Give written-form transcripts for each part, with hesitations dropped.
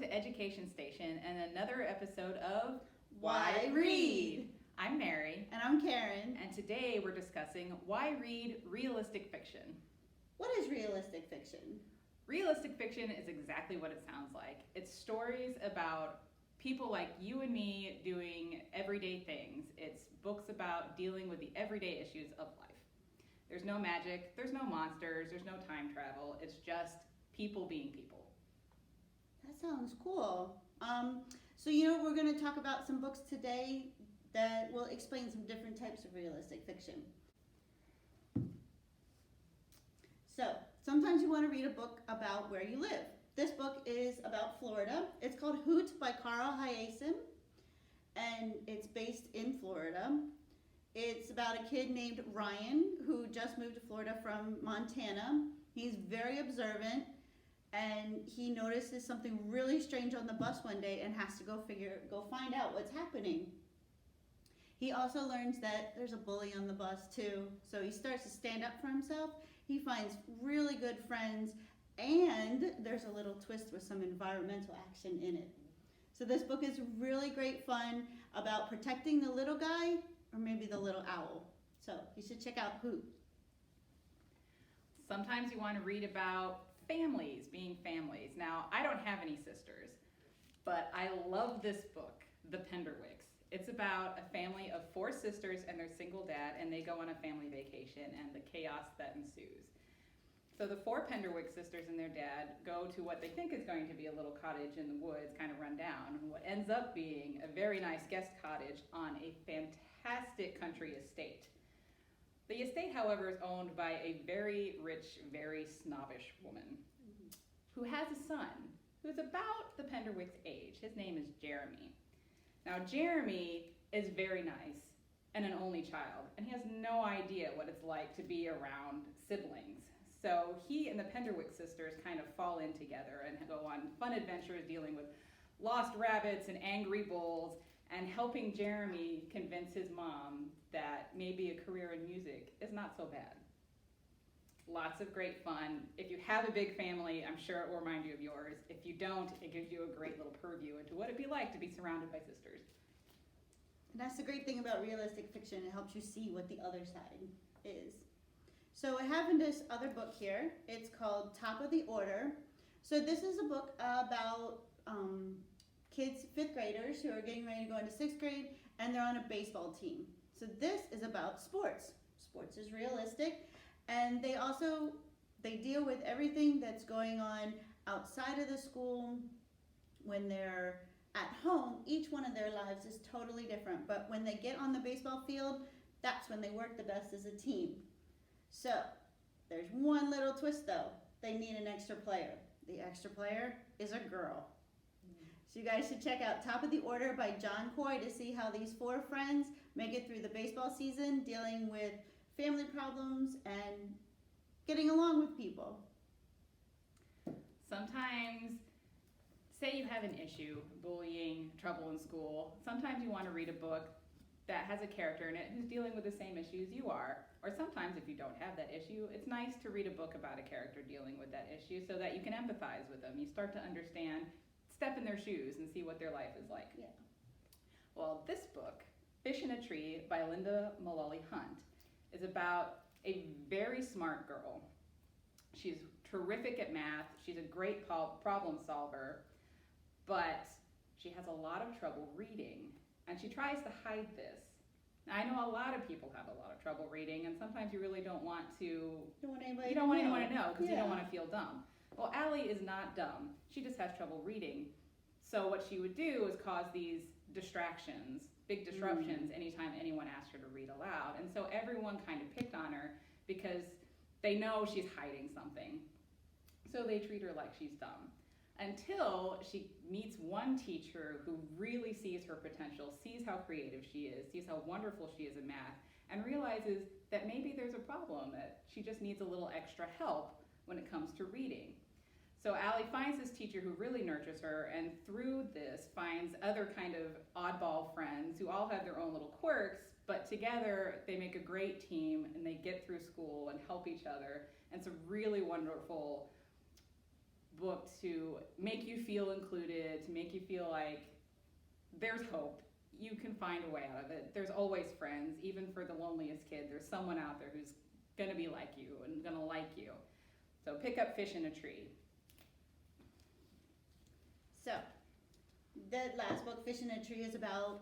to Education Station and another episode of Why Read? I'm Mary. And I'm Karen. And today we're discussing why read realistic fiction. What is realistic fiction? Realistic fiction is exactly what it sounds like. It's stories about people like you and me doing everyday things. It's books about dealing with the everyday issues of life. There's no magic, there's no monsters, there's no time travel. It's just people being people. That sounds cool. So we're going to talk about some books today that will explain some different types of realistic fiction. So, sometimes you want to read a book about where you live. This book is about Florida. It's called Hoot by Carl Hiaasen, and it's based in Florida. It's about a kid named Ryan who just moved to Florida from Montana. He's very observant, and he notices something really strange on the bus one day and has to go find out what's happening. He also learns that there's a bully on the bus too, so he starts to stand up for himself. He finds really good friends, and there's a little twist with some environmental action in it. So this book is really great fun about protecting the little guy, or maybe the little owl. So you should check out Hoot. Sometimes you want to read about families being families. Now, I don't have any sisters, but I love this book, The Penderwicks. It's about a family of 4 sisters and their single dad, and they go on a family vacation and the chaos that ensues. So the 4 Penderwick sisters and their dad go to what they think is going to be a little cottage in the woods, kind of run down, and what ends up being a very nice guest cottage on a fantastic country estate. The estate, however, is owned by a very rich, very snobbish woman who has a son who's about the Penderwick's age. His name is Jeremy. Now, Jeremy is very nice and an only child, and he has no idea what it's like to be around siblings. So he and the Penderwick sisters kind of fall in together and go on fun adventures dealing with lost rabbits and angry bulls, and helping Jeremy convince his mom that maybe a career in music is not so bad. Lots of great fun. If you have a big family, I'm sure it will remind you of yours. If you don't, it gives you a great little purview into what it'd be like to be surrounded by sisters. And that's the great thing about realistic fiction. It helps you see what the other side is. So I have in this other book here. It's called Top of the Order. So this is a book about kids, 5th graders, who are getting ready to go into 6th grade, and they're on a baseball team. So this is about sports. Sports is realistic, and they deal with everything that's going on outside of the school. When they're at home, each one of their lives is totally different, but when they get on the baseball field, that's when they work the best as a team. So there's one little twist though. They need an extra player. The extra player is a girl. So you guys should check out Top of the Order by John Coy to see how these 4 friends make it through the baseball season, dealing with family problems and getting along with people. Sometimes, say you have an issue, bullying, trouble in school, sometimes you want to read a book that has a character in it who's dealing with the same issues you are. Or sometimes if you don't have that issue, it's nice to read a book about a character dealing with that issue so that you can empathize with them. You start to understand, step in their shoes and see what their life is like. Yeah. Well, this book, Fish in a Tree by Linda Mullally Hunt, is about a very smart girl. She's terrific at math. She's a great problem solver, but she has a lot of trouble reading, and she tries to hide this. Now, I know a lot of people have a lot of trouble reading, and sometimes you really don't want anyone to know because you don't want to feel dumb. Well, Allie is not dumb. She just has trouble reading. So what she would do is cause these distractions, big disruptions, anytime anyone asked her to read aloud. And so everyone kind of picked on her because they know she's hiding something. So they treat her like she's dumb. Until she meets one teacher who really sees her potential, sees how creative she is, sees how wonderful she is in math, and realizes that maybe there's a problem, that she just needs a little extra help when it comes to reading. So Allie finds this teacher who really nurtures her, and through this finds other kind of oddball friends who all have their own little quirks, but together they make a great team and they get through school and help each other. And it's a really wonderful book to make you feel included, to make you feel like there's hope. You can find a way out of it. There's always friends. Even for the loneliest kid, there's someone out there who's going to be like you and going to like you. So pick up Fish in a Tree. So, the last book, Fish in a Tree, is about,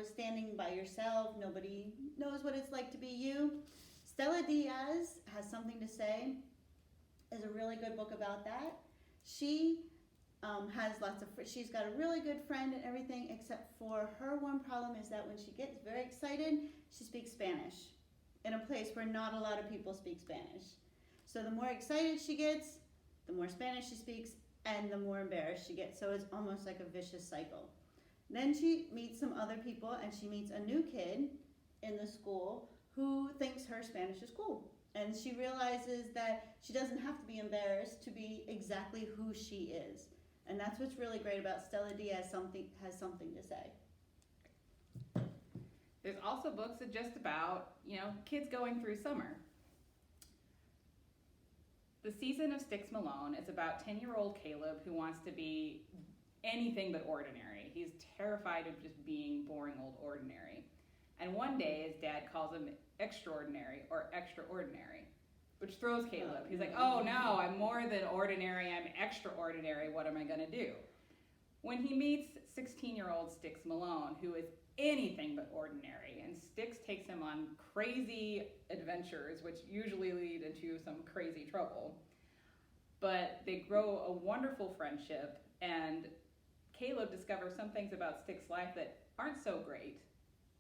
standing by yourself. Nobody knows what it's like to be you. Stella Diaz has something to say. Is a really good book about that. She has she's got a really good friend and everything, except for her one problem is that when she gets very excited, she speaks Spanish in a place where not a lot of people speak Spanish. So the more excited she gets, the more Spanish she speaks, and the more embarrassed she gets. So it's almost like a vicious cycle. Then she meets some other people, and she meets a new kid in the school who thinks her Spanish is cool. And she realizes that she doesn't have to be embarrassed to be exactly who she is. And that's what's really great about Stella Diaz has something to say. There's also books that just about, kids going through summer. The Season of Six Malone is about 10-year-old Caleb who wants to be anything but ordinary. He's terrified of just being boring old ordinary. And one day his dad calls him extraordinary or extraordinary, which throws Caleb. He's like, oh no, I'm more than ordinary, I'm extraordinary, what am I gonna do? When he meets 16-year-old Six Malone, who is anything but ordinary, and Six takes him on crazy adventures, which usually lead into some crazy trouble. But they grow a wonderful friendship, and Caleb discovers some things about Six's life that aren't so great,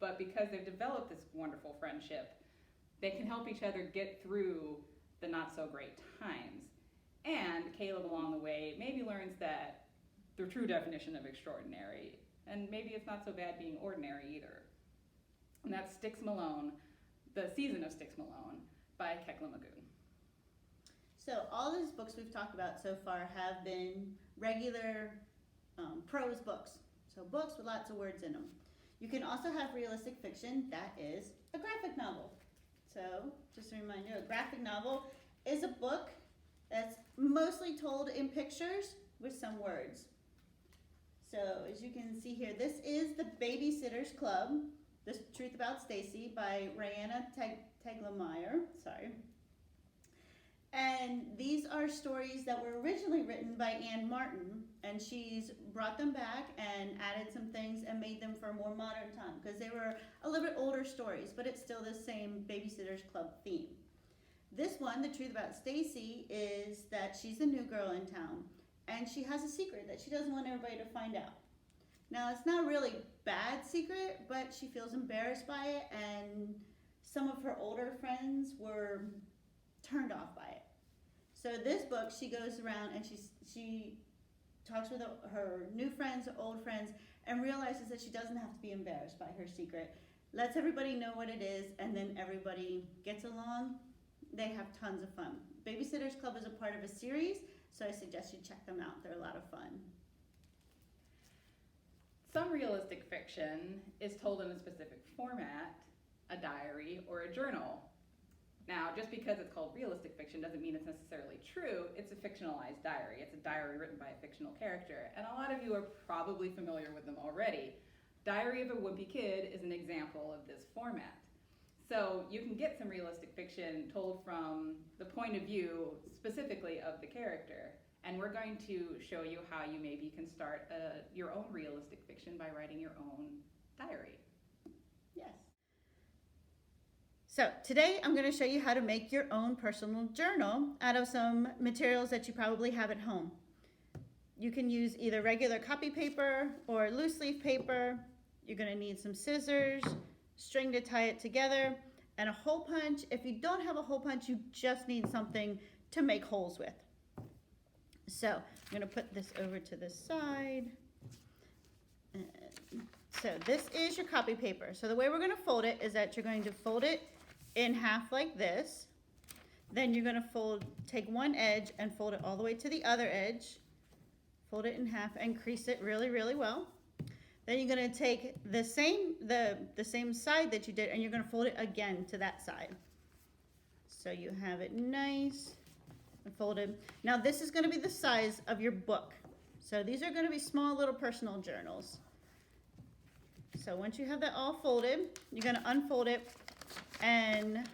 but because they've developed this wonderful friendship, they can help each other get through the not so great times. And Caleb along the way maybe learns that the true definition of extraordinary, and maybe it's not so bad being ordinary either. And that's Six Malone, The Season of Six Malone by Kekla Magoon. So all these books we've talked about so far have been regular prose books. So books with lots of words in them. You can also have realistic fiction, that is a graphic novel. So, just a reminder, a graphic novel is a book that's mostly told in pictures with some words. So, as you can see here, this is the Babysitters Club, The Truth About Stacy by Rayanna Teglemeier. Sorry. And these are stories that were originally written by Anne Martin, and she's brought them back and added some things and made them for a more modern time because they were a little bit older stories, but it's still the same Babysitters Club theme. This one, The Truth About Stacy, is that she's a new girl in town, and she has a secret that she doesn't want everybody to find out. Now, it's not a really bad secret, but she feels embarrassed by it, and some of her older friends were turned off by it. So this book, she goes around and she talks with her new friends, old friends, and realizes that she doesn't have to be embarrassed by her secret. Lets everybody know what it is, and then everybody gets along. They have tons of fun. Babysitters Club is a part of a series, so I suggest you check them out. They're a lot of fun. Some realistic fiction is told in a specific format, a diary or a journal. Now, just because it's called realistic fiction doesn't mean it's necessarily true. It's a fictionalized diary. It's a diary written by a fictional character, and a lot of you are probably familiar with them already. Diary of a Wimpy Kid is an example of this format. So you can get some realistic fiction told from the point of view specifically of the character, and we're going to show you how you maybe can start your own realistic fiction by writing your own diary. Yes. So today I'm going to show you how to make your own personal journal out of some materials that you probably have at home. You can use either regular copy paper or loose leaf paper. You're going to need some scissors, string to tie it together, and a hole punch. If you don't have a hole punch, you just need something to make holes with. So I'm going to put this over to the side. So this is your copy paper. So the way we're going to fold it is that you're going to fold it in half like this. Then you're going to take one edge and fold it all the way to the other edge. Fold it in half and crease it really, really well. Then you're going to take the same side that you did, and you're going to fold it again to that side. So you have it nice and folded. Now this is going to be the size of your book. So these are going to be small little personal journals. So once you have that all folded, you're going to unfold it and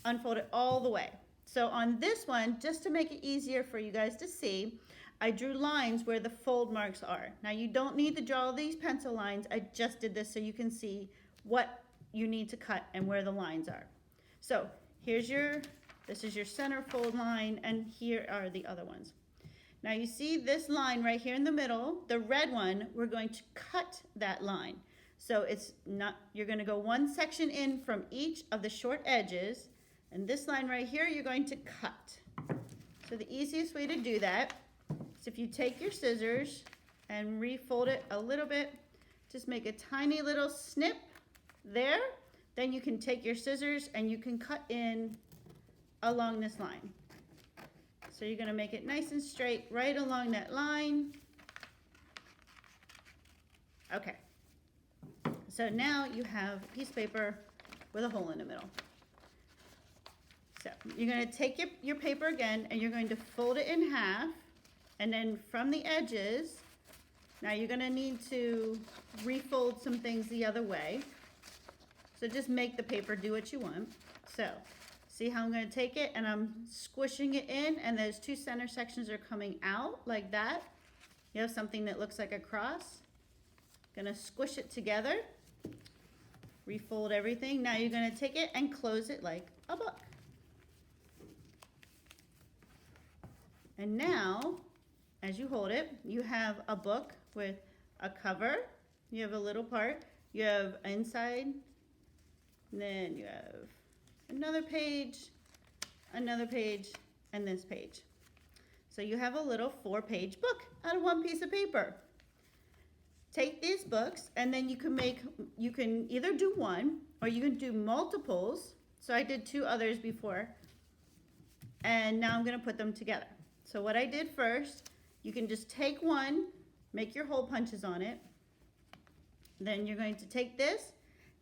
unfold it all the way. So on this one, just to make it easier for you guys to see, I drew lines where the fold marks are. Now you don't need to draw these pencil lines. I just did this so you can see what you need to cut and where the lines are. So this is your center fold line, and here are the other ones. Now you see this line right here in the middle, the red one, we're going to cut that line. So you're going to go one section in from each of the short edges, and this line right here you're going to cut. So the easiest way to do that is if you take your scissors and refold it a little bit, just make a tiny little snip there. Then you can take your scissors and you can cut in along this line. So you're going to make it nice and straight right along that line. Okay. So now you have a piece of paper with a hole in the middle. So you're going to take your paper again and you're going to fold it in half, and then from the edges, now you're going to need to refold some things the other way. So just make the paper do what you want. So see how I'm going to take it and I'm squishing it in, and those two center sections are coming out like that. You have something that looks like a cross. Going to squish it together. Refold everything. Now you're going to take it and close it like a book. And now, as you hold it, you have a book with a cover. You have a little part. You have inside. And then you have another page, and this page. So you have a little 4-page book out of one piece of paper. Take these books, and then you can either do one or you can do multiples. So I did 2 others before, and now I'm going to put them together. So what I did first, you can just take one, make your hole punches on it. Then you're going to take this,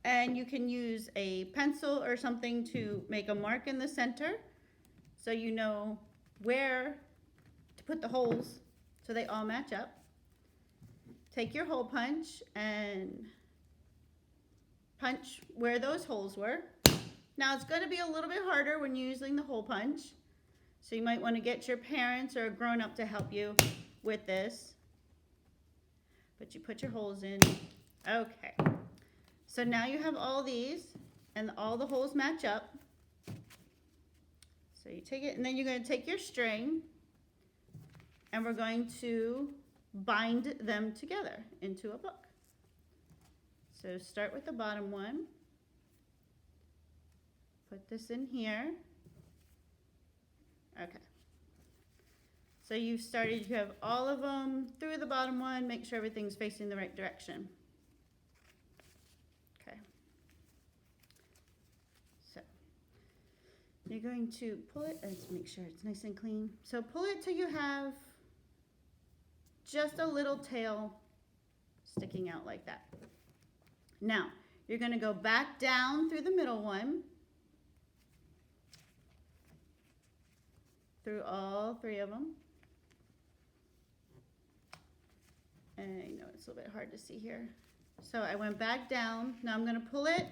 and you can use a pencil or something to make a mark in the center so you know where to put the holes so they all match up. Take your hole punch and punch where those holes were. Now it's going to be a little bit harder when you're using the hole punch, so you might want to get your parents or a grown-up to help you with this. But you put your holes in. Okay. So now you have all these, and all the holes match up. So you take it, and then you're going to take your string, and we're going to bind them together into a book. So start with the bottom one. Put this in here. Okay. So you have all of them through the bottom one. Make sure everything's facing the right direction. Okay. So you're going to pull it, let's make sure it's nice and clean. So pull it till you have just a little tail sticking out like that. Now, you're going to go back down through the middle one, through all 3 of them. And I know it's a little bit hard to see here. So I went back down. Now I'm going to pull it,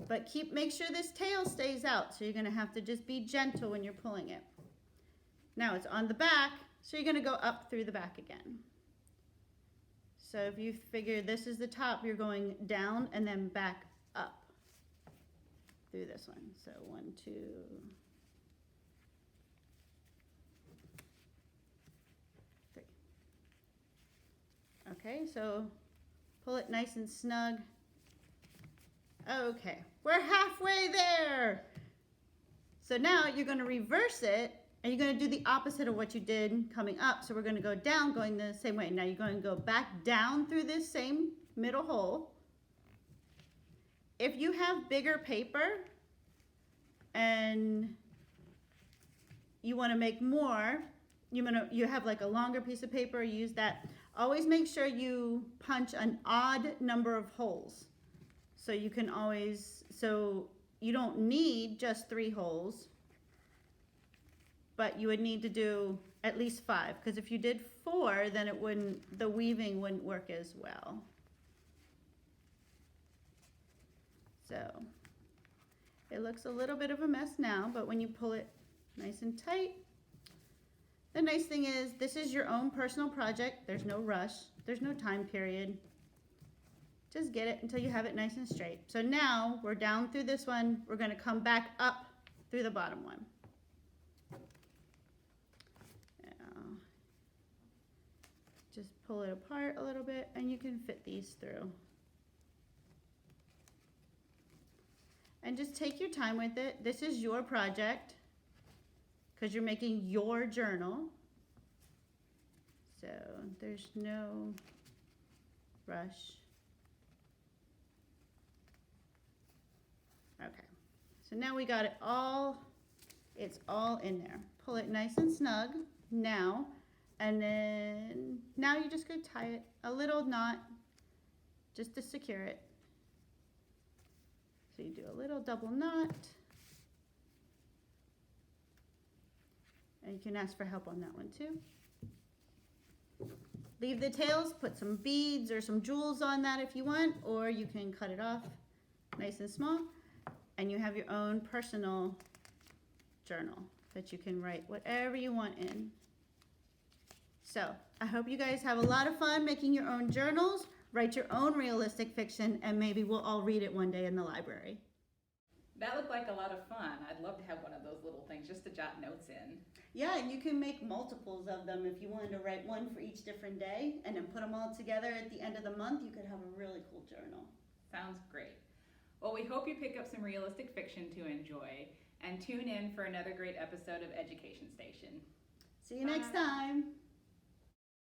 but make sure this tail stays out. So you're going to have to just be gentle when you're pulling it. Now it's on the back, so you're going to go up through the back again. So if you figure this is the top, you're going down and then back up through this one. So 1, 2. Okay, so pull it nice and snug. Okay, we're halfway there. So now you're going to reverse it, and you're going to do the opposite of what you did coming up. So we're going to go down, going the same way. Now you're going to go back down through this same middle hole. If you have bigger paper and you want to make more, you have like a longer piece of paper, use that. Always make sure you punch an odd number of holes. So you can always, so you don't need just 3 holes. but you would need to do at least 5, because if you did 4, then the weaving wouldn't work as well. So it looks a little bit of a mess now, but when you pull it nice and tight, the nice thing is this is your own personal project. There's no rush. There's no time period. Just get it until you have it nice and straight. So now we're down through this one. We're going to come back up through the bottom one. Now, just pull it apart a little bit and you can fit these through. And just take your time with it. This is your project because you're making your journal. So there's no rush. Okay, so now we got it all, it's all in there. Pull it nice and snug now, and then now you're just gonna tie it a little knot just to secure it. So you do a little double knot, and you can ask for help on that one too. Leave the tails, put some beads or some jewels on that if you want, or you can cut it off nice and small. And you have your own personal journal that you can write whatever you want in. So I hope you guys have a lot of fun making your own journals, write your own realistic fiction, and maybe we'll all read it one day in the library. That looked like a lot of fun. I'd love to have one of those little things just to jot notes in. Yeah, and you can make multiples of them if you wanted to write one for each different day and then put them all together at the end of the month. You could have a really cool journal. Sounds great. Well, we hope you pick up some realistic fiction to enjoy and tune in for another great episode of Education Station. See you next time.